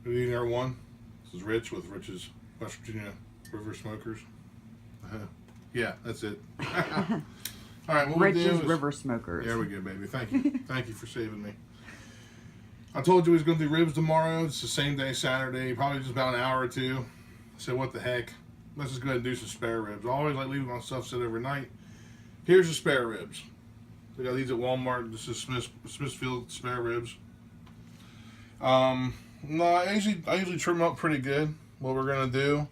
Good evening, everyone. This is Rich with Rich's West Virginia River Smokers. Yeah, that's it. All right, what we do Rich's is River Smokers. There we go, baby. Thank you. Thank you for saving me. I told you we was going to do ribs tomorrow. It's the same day, Saturday, probably just about an hour or two. I said, what the heck? Let's just go ahead and do some spare ribs. I always like leaving my stuff sit overnight. Here's the spare ribs. We got these at Walmart. This is Smithfield spare ribs. No, I usually trim them up pretty good. What we're gonna do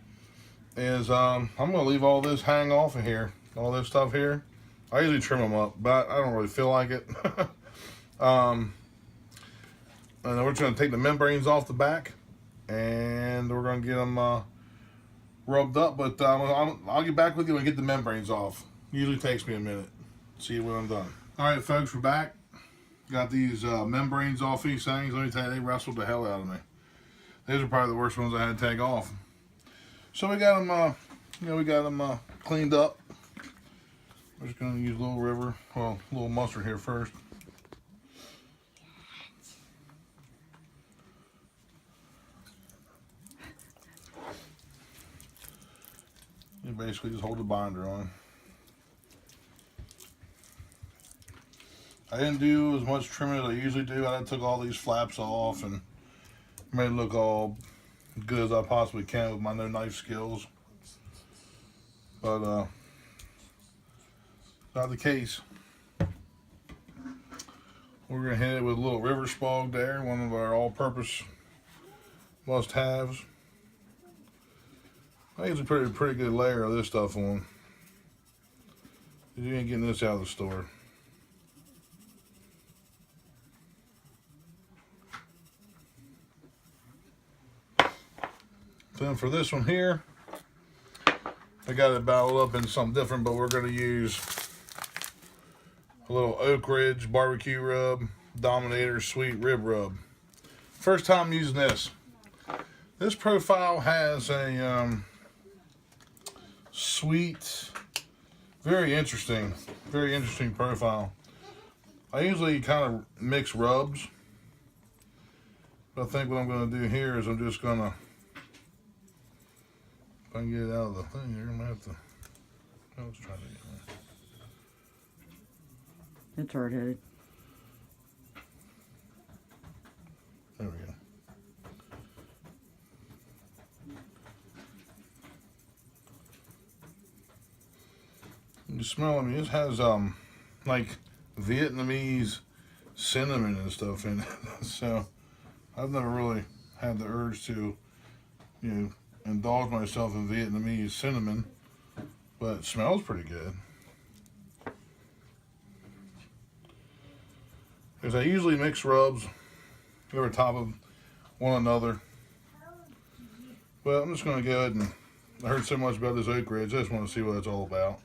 is I'm gonna leave all this hang off of here, all this stuff here. I usually trim them up, but I don't really feel like it. And then we're just gonna take the membranes off the back, and we're gonna get them rubbed up. But I'll get back with you and get the membranes off. Usually takes me a minute. See when I'm done. All right, folks, we're back. Got these membranes off these things. Let me tell you, they wrestled the hell out of me. These are probably the worst ones I had to take off. So we got them, cleaned up. We're just gonna use a little mustard here first. You basically just hold the binder on. I didn't do as much trimming as I usually do. I took all these flaps off and made it look all good as I possibly can with my no knife skills. But not the case. We're gonna hit it with a little river spog there, one of our all-purpose must-haves. I think it's a pretty good layer of this stuff on. You ain't getting this out of the store. Then for this one here, I got it bottled up in something different, but we're going to use a little Oakridge barbecue rub, Dominator sweet rib rub. First time using this. This profile has a sweet, very interesting profile. I usually kind of mix rubs, but I think what I'm going to do here is I'm just going to, if I can get it out of the thing here, I'm going to have to, let's try to get that. It's hard-headed. There we go. You smell, I mean, it has like Vietnamese cinnamon and stuff in it. So I've never really had the urge to, indulge myself in Vietnamese cinnamon, but it smells pretty good. Because I usually mix rubs over top of one another, but I'm just going to go ahead and, I heard so much about this Oakridge, I just want to see what it's all about.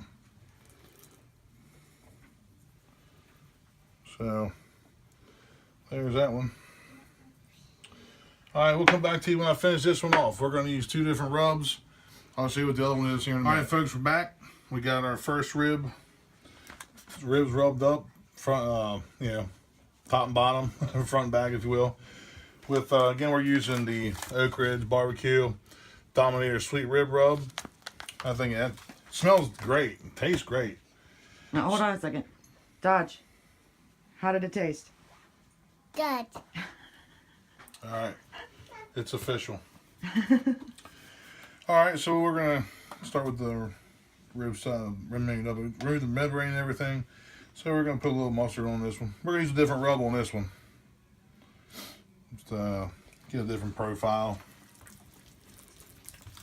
So there's that one. All right, we'll come back to you when I finish this one off. We're going to use two different rubs. I'll see what the other one is here in a minute. All right, folks, we're back. We got our first rib. Ribs rubbed up, front, top and bottom, front and back, if you will. With again, we're using the Oakridge barbecue Dominator sweet rib rub. I think it smells great. It tastes great. Now hold on a second. Dodge. How did it taste? Good. All right, it's official. All right, so we're gonna start with the rib side, remove the membrane and everything. So we're gonna put a little mustard on this one. We're gonna use a different rub on this one. Just get a different profile.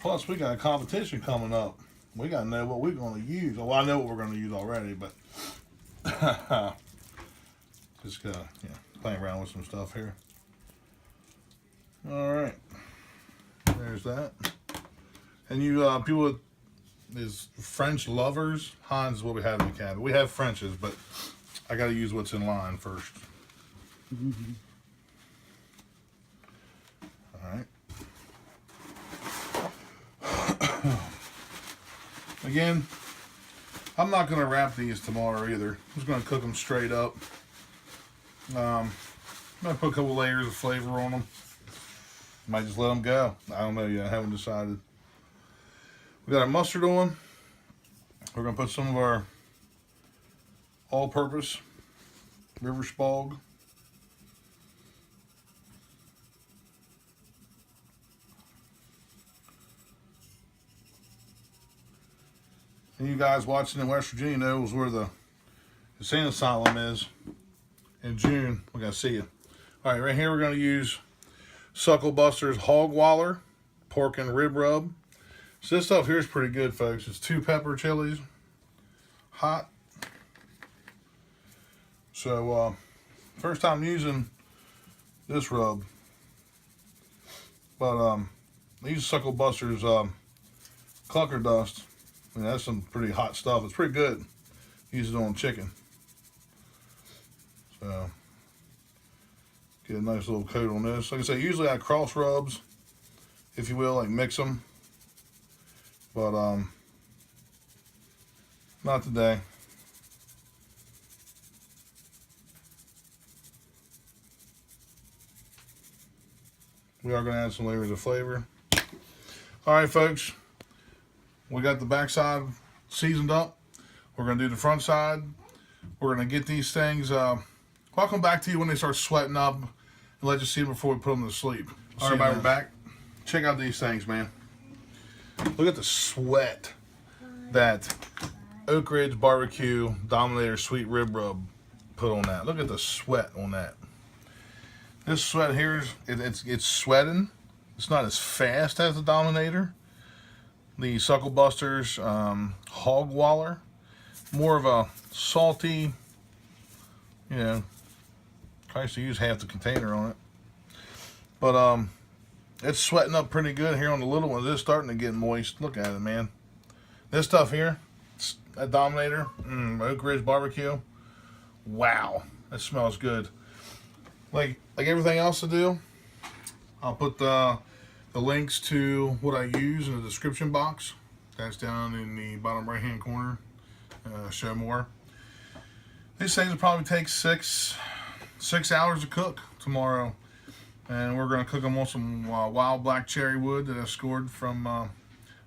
Plus, we got a competition coming up. We gotta know what we're gonna use. Well, I know what we're gonna use already, but just playing around with some stuff here. All right, there's that. And you people is French lovers. Hans is what we have in the cabin. We have Frenches, but I got to use what's in line first. Mm-hmm. All right. Again, I'm not going to wrap these tomorrow either. I'm just going to cook them straight up. I'm going to put a couple layers of flavor on them. Might just let them go. I don't know yet. I haven't decided. We got our mustard on. We're going to put some of our all-purpose river spog. And you guys watching in West Virginia knows where the insane asylum is. In June, we're going to see you. All right, right here we're going to use Sucklebusters Hog Waller, pork and rib rub. So this stuff here is pretty good, folks. It's 2 pepper chilies, hot. So first time using this rub, but these Sucklebusters clucker dust. I mean, that's some pretty hot stuff. It's pretty good. Use it on chicken. So get a nice little coat on this. Like I say, usually I cross rubs, if you will, like mix them. But not today. We are going to add some layers of flavor. All right, folks. We got the backside seasoned up. We're going to do the front side. We're going to get these things. I'll come back to you when they start sweating up and let you see them before we put them to sleep. All right, everybody, we're back. Check out these things, man. Look at the sweat that Oakridge Barbecue Dominator Sweet Rib Rub put on that. Look at the sweat on that. This sweat here, it's sweating. It's not as fast as the Dominator. The Sucklebusters Hog Waller, more of a salty, you know, I used to use half the container on it. But it's sweating up pretty good here on the little one. It's starting to get moist. Look at it, man. This stuff here, that Dominator, Oakridge Barbecue. Wow, that smells good. Like everything else to do, I'll put the links to what I use in the description box. That's down in the bottom right hand corner. Show more. These things will probably take six hours to cook tomorrow, and we're going to cook them on some wild black cherry wood that I scored from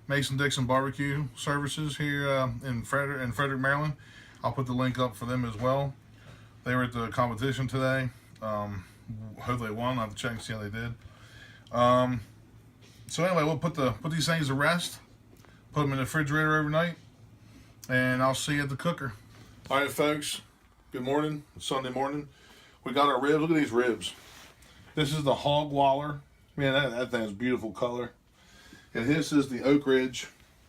Mason Dixon Barbecue Services here in Frederick, Maryland. I'll put the link up for them as well. They were at the competition today. Hopefully they won. I'll have to check and see how they did. So anyway, we'll put these things to rest, put them in the refrigerator overnight, and I'll see you at the cooker. All right, folks. Good morning. It's Sunday morning. We got our ribs. Look at these ribs. This is the Hog Waller. Man, that thing is beautiful color. And this is the Oakridge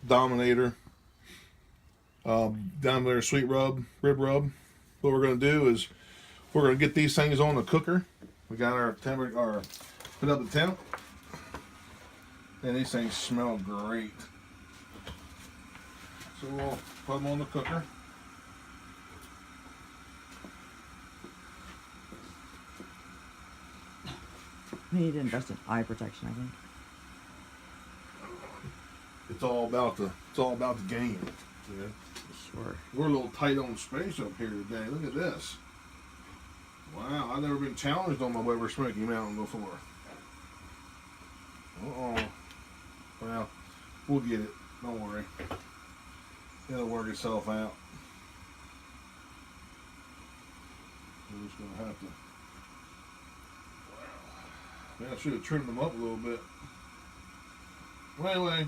Dominator Dominator Sweet Rib Rub. What we're going to do is we're going to get these things on the cooker. We got our put up the temp. And these things smell great. So we'll put them on the cooker. We need to invest in eye protection, I think. It's all about the game. Yeah. Sure. We're a little tight on space up here today. Look at this. Wow, I've never been challenged on my Weber Smoky Mountain before. Well, we'll get it. Don't worry. It'll work itself out. We're just gonna have to. Man, I should have trimmed them up a little bit. Well, anyway,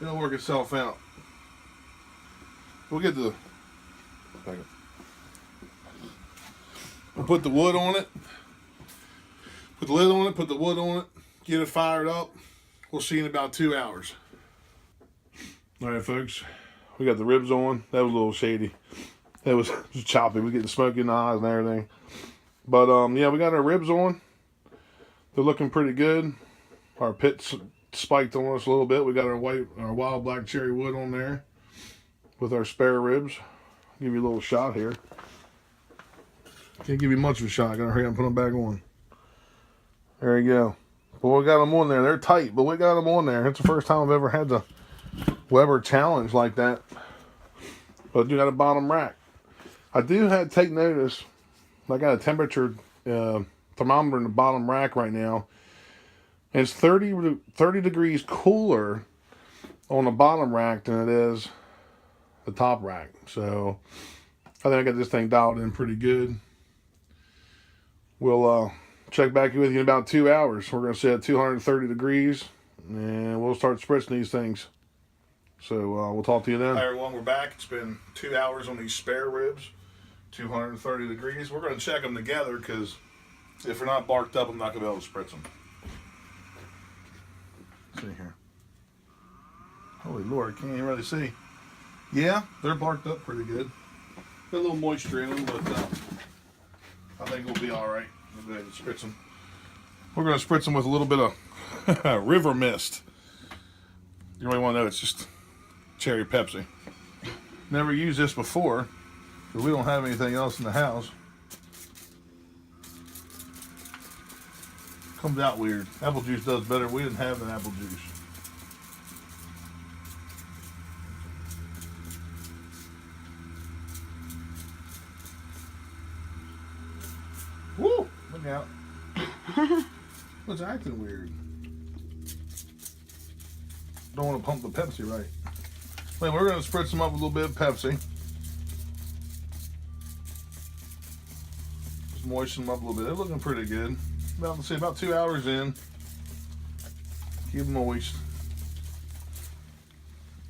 it'll work itself out. We'll get the. We'll put the wood on it. Put the lid on it. Put the wood on it. Get it fired up. We'll see you in about 2 hours. All right, folks. We got the ribs on. That was a little shady. That was just choppy. We're getting smoky in the eyes and everything. But yeah, we got our ribs on. They're looking pretty good. Our pit's spiked on us a little bit. We got our wild black cherry wood on there with our spare ribs. Give you a little shot here. Can't give you much of a shot. Gotta hurry up and put them back on. There you go. But we got them on there. They're tight, but we got them on there. It's the first time I've ever had the Weber challenge like that. But I do got a bottom rack. I do have to take notice. I got a temperature thermometer in the bottom rack right now. And it's 30 degrees cooler on the bottom rack than it is the top rack. So I think I got this thing dialed in pretty good. We'll check back with you in about 2 hours. We're going to set at 230 degrees, and we'll start spritzing these things. So we'll talk to you then. Hi everyone, we're back. It's been 2 hours on these spare ribs, 230 degrees. We're going to check them together because if they're not barked up, I'm not going to be able to spritz them. Let's see here. Holy Lord, can't even really see. Yeah, they're barked up pretty good. Got a little moisture in them, but I think we'll be all right. We'll go ahead and spritz them. We're going to spritz them with a little bit of river mist. You really want to know it's just cherry Pepsi. Never used this before because we don't have anything else in the house. Comes out weird. Apple juice does better. We didn't have an apple juice. Woo! Look out. What's acting weird? Don't want to pump the Pepsi right. Wait, we're going to spritz them up with a little bit of Pepsi. Just moisten them up a little bit. They're looking pretty good. Let's see, about 2 hours in. Keep them moist.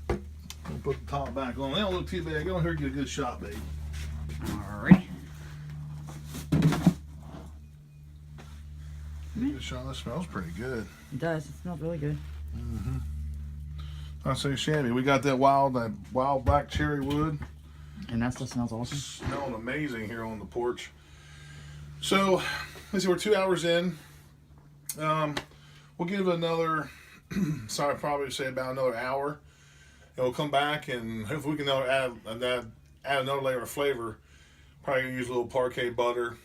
We'll put the top back on. They don't look too bad. Go in here and get a good shot, babe. Alright. Good shot. That smells pretty good. It does. It smells really good. Mm-hmm. I say, Shammy, we got that wild black cherry wood. And that still smells awesome. Smelling amazing here on the porch. So, let's see, we're 2 hours in. We'll give it another, sorry, probably say about another hour. And we'll come back and hopefully we can add another layer of flavor. Probably gonna use a little Parkay butter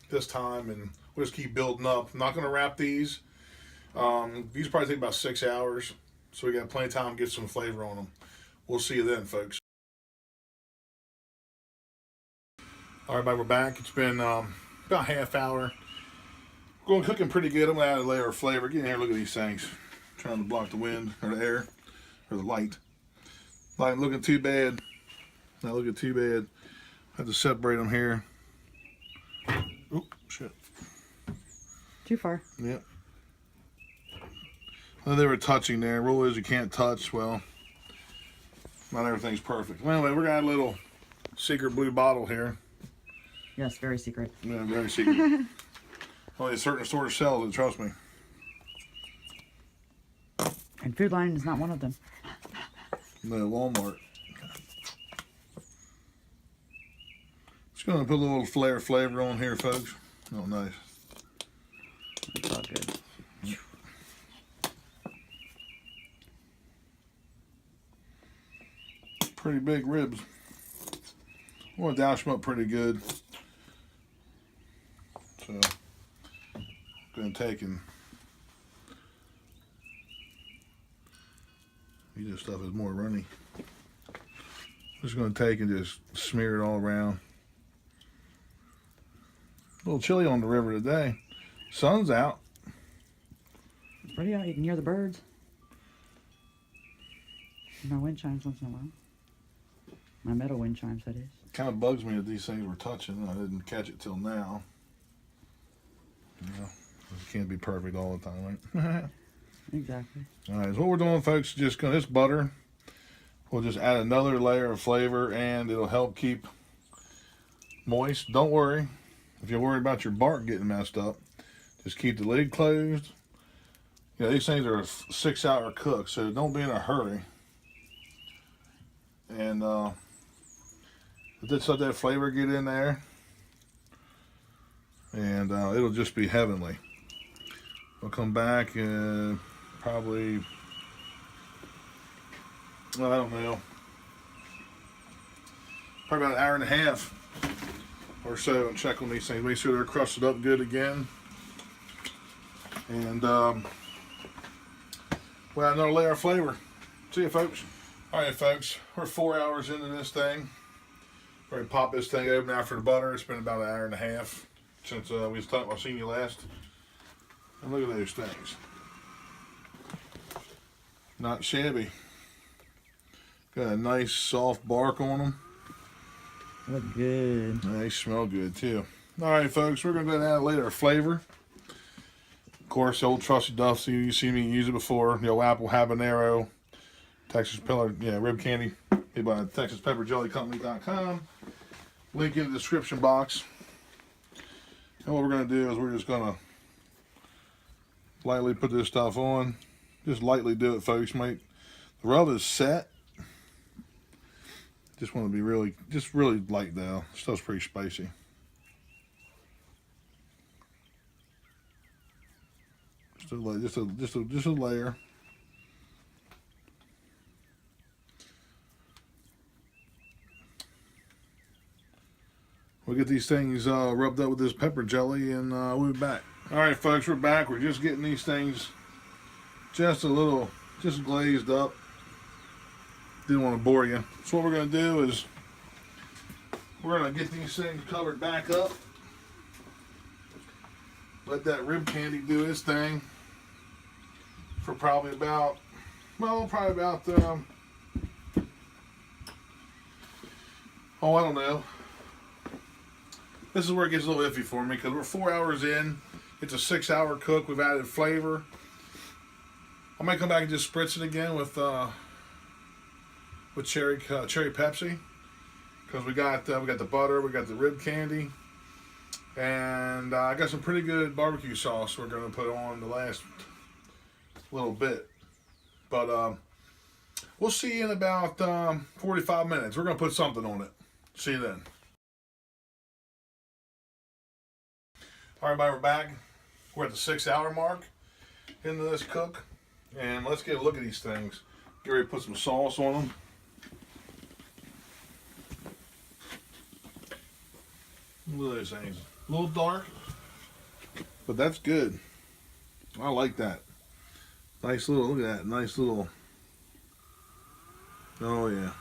this time, and we'll just keep building up. I'm not gonna wrap these. These probably take about 6 hours. So we got plenty of time to get some flavor on them. We'll see you then, folks. All right, we're back. It's been about a half hour. We're going cooking pretty good. I'm going to add a layer of flavor. Get in here, look at these things. Trying to block the wind or the air or the light. Light looking too bad. Not looking too bad. I have to separate them here. Oop, shit. Too far. Yep. Well, they were touching there. Rule is you can't touch. Well, not everything's perfect. Well, anyway, we're going to add a little secret blue bottle here. Yes, very secret. Yeah, very secret. Only a certain store sells it, trust me. And Food Line is not one of them. No, Walmart. Just going to put a little flavor on here, folks. Oh, nice. It's all good. Pretty big ribs. I want to douse them up pretty good. So, I'm going to take and this stuff is more runny. I'm just going to take and just smear it all around. A little chilly on the river today. Sun's out. It's pretty out. You can hear the birds. My wind chimes once in a while. My metal wind chimes, that is. Kind of bugs me that these things were touching. I didn't catch it till now. You know, it can't be perfect all the time, right? Exactly. All right, so what we're doing, folks, just going this butter. We'll just add another layer of flavor, and it'll help keep moist. Don't worry if you're worried about your bark getting messed up. Just keep the lid closed. You know, these things are a 6-hour cook, so don't be in a hurry. And just let that flavor get in there, and it'll just be heavenly. We'll come back probably, well, I don't know, probably about an hour and a half or so, and check on these things. Make sure they're crusted up good again. And we'll add another layer of flavor. See you, folks. All right, folks, we're 4 hours into this thing. We're going to pop this thing open after the butter. It's been about an hour and a half. since I've seen you last. And look at those things. Not shabby. Got a nice soft bark on them. Look good. They smell good too. Alright folks, we're going to go down and add our flavor. Of course, the old trusty Duffy, you see me use it before. The old apple habanero, Texas pillar, rib candy, made by TexasPepperJellyCompany.com. Link in the description box. And what we're going to do is we're just going to lightly put this stuff on. Just lightly do it, folks. The rub is set. Just want to be really light though. Stuff's pretty spicy. Just a layer. We'll get these things rubbed up with this pepper jelly, and we'll be back. All right, folks, we're back. We're just getting these things just glazed up. Didn't want to bore you. So what we're going to do is we're going to get these things covered back up. Let that rib candy do its thing for probably about, I don't know. This is where it gets a little iffy for me because we're 4 hours in. It's a 6-hour cook. We've added flavor. I might come back and just spritz it again with cherry Pepsi, because we got the butter, we got the rib candy, and I got some pretty good barbecue sauce we're going to put on the last little bit. But we'll see you in about 45 minutes. We're going to put something on it. See you then. All right, everybody, we're back. We're at the 6-hour mark into this cook, and let's get a look at these things. Get ready to put some sauce on them. Look at those things. A little dark, but that's good. I like that. Nice little, look at that. Nice little. Oh, yeah.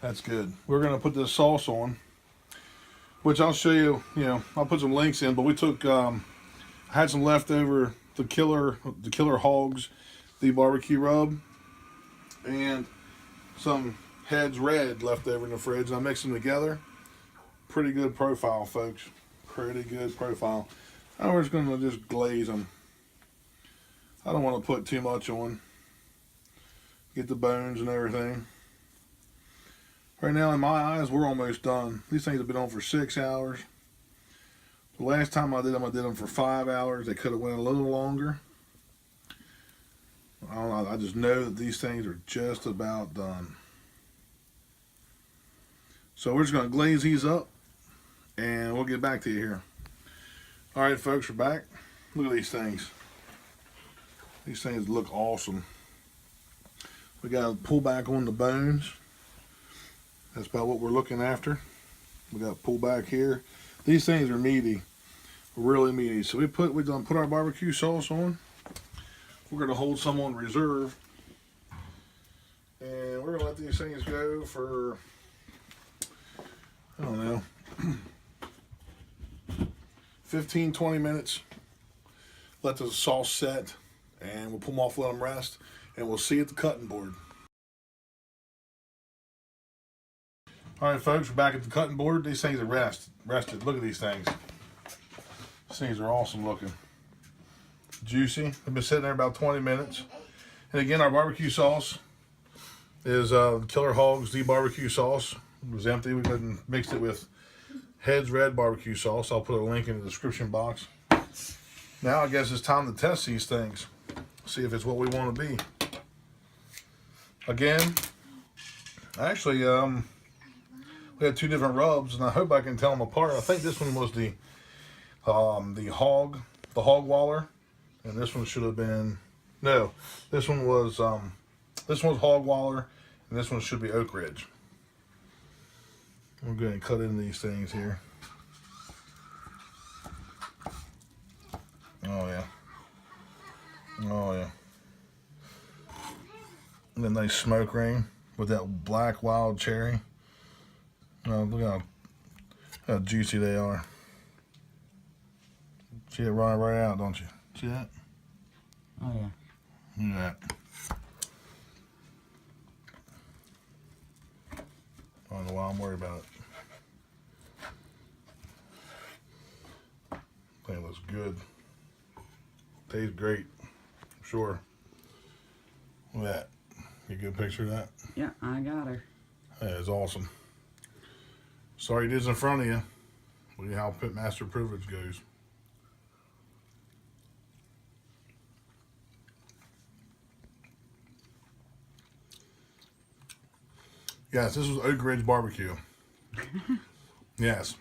That's good. We're going to put this sauce on, which I'll show you, I'll put some links in, but we took, I had some leftover, the killer Hogs, the barbecue rub, and some Heads Red left over in the fridge, and I mixed them together. Pretty good profile, folks. Pretty good profile. Now we're just going to just glaze them. I don't want to put too much on. Get the bones and everything. Right now, in my eyes, we're almost done. These things have been on for 6 hours. The last time I did them for 5 hours. They could have went a little longer. I don't know. I just know that these things are just about done. So we're just going to glaze these up, and we'll get back to you here. All right, folks, we're back. Look at these things. These things look awesome. We got to pull back on the bones. That's about what we're looking after. We got to pull back here. These things are meaty, really meaty. So we done put our barbecue sauce on. We're going to hold some on reserve, and we're going to let these things go for, I don't know, 15, 20 minutes. Let the sauce set, and we'll pull them off, let them rest, and we'll see you at the cutting board. All right, folks, we're back at the cutting board. These things are rested. Look at these things. These things are awesome looking. Juicy. They've been sitting there about 20 minutes. And again, our barbecue sauce is Killer Hogs, the barbecue sauce. It was empty. We went and mixed it with Heads Red barbecue sauce. I'll put a link in the description box. Now I guess it's time to test these things. See if it's what we want to be. Again, actually, we had two different rubs, and I hope I can tell them apart. I think this one was the hog waller, and this one should have been, no, this one was hog waller, and this one should be Oakridge. We're going to cut in these things here. Oh yeah. Oh yeah. And a nice smoke ring with that black wild cherry. Look how How juicy they are. See it running right out, don't you? See that? Oh, yeah. Look at that. I don't know why I'm worried about it. I think it looks good. Tastes great. I'm sure. Look at that. You get a picture of that? Yeah, I got her. That is awesome. Sorry it is in front of you. Look at how Pitmaster privilege goes. Yes, this was Oakridge barbecue. Yes.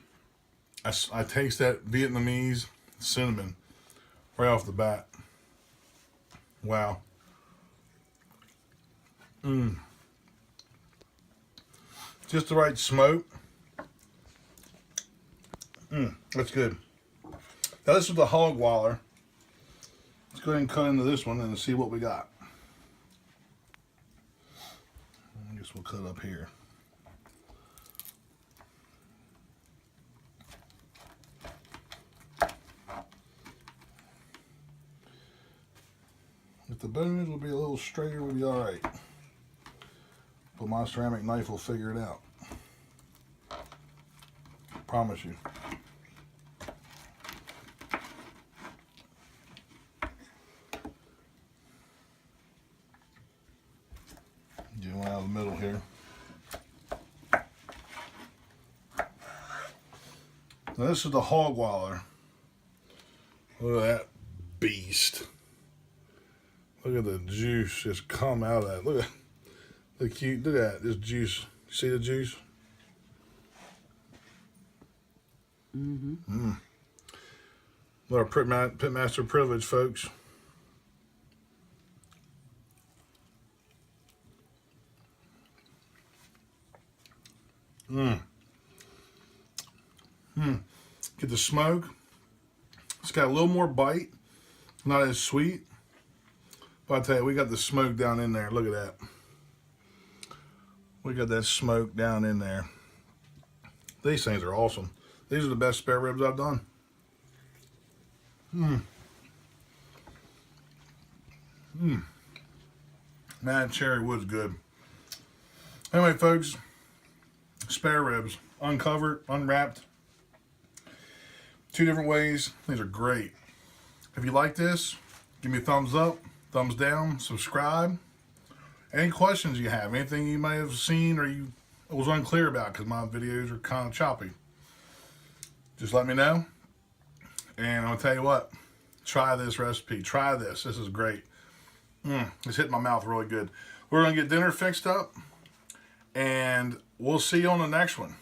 I taste that Vietnamese cinnamon right off the bat. Wow. Mmm. Just the right smoke. That's good. Now this is the hog waller. Let's go ahead and cut into this one and see what we got. I guess we'll cut up here. If the bones will be a little straighter, we'll be alright. But my ceramic knife will figure it out. Promise you. Get one out of the middle here. Now this is the hog waller. Look at that beast. Look at the juice just come out of that. Look at the cute. Look at that. This juice. See the juice? Mm-hmm. Our Pitmaster privilege, folks. Get the smoke. It's got a little more bite. Not as sweet. But I tell you, we got the smoke down in there. Look at that. We got that smoke down in there. These things are awesome. These are the best spare ribs I've done. Man, cherry wood's good. Anyway, folks, spare ribs, uncovered, unwrapped. 2 different ways. These are great. If you like this, give me a thumbs up, thumbs down, subscribe. Any questions you have, anything you may have seen or you was unclear about, because my videos are kind of choppy, just let me know. And I'll tell you what, try this recipe. Try this. This is great. It's hitting my mouth really good. We're going to get dinner fixed up, and we'll see you on the next one.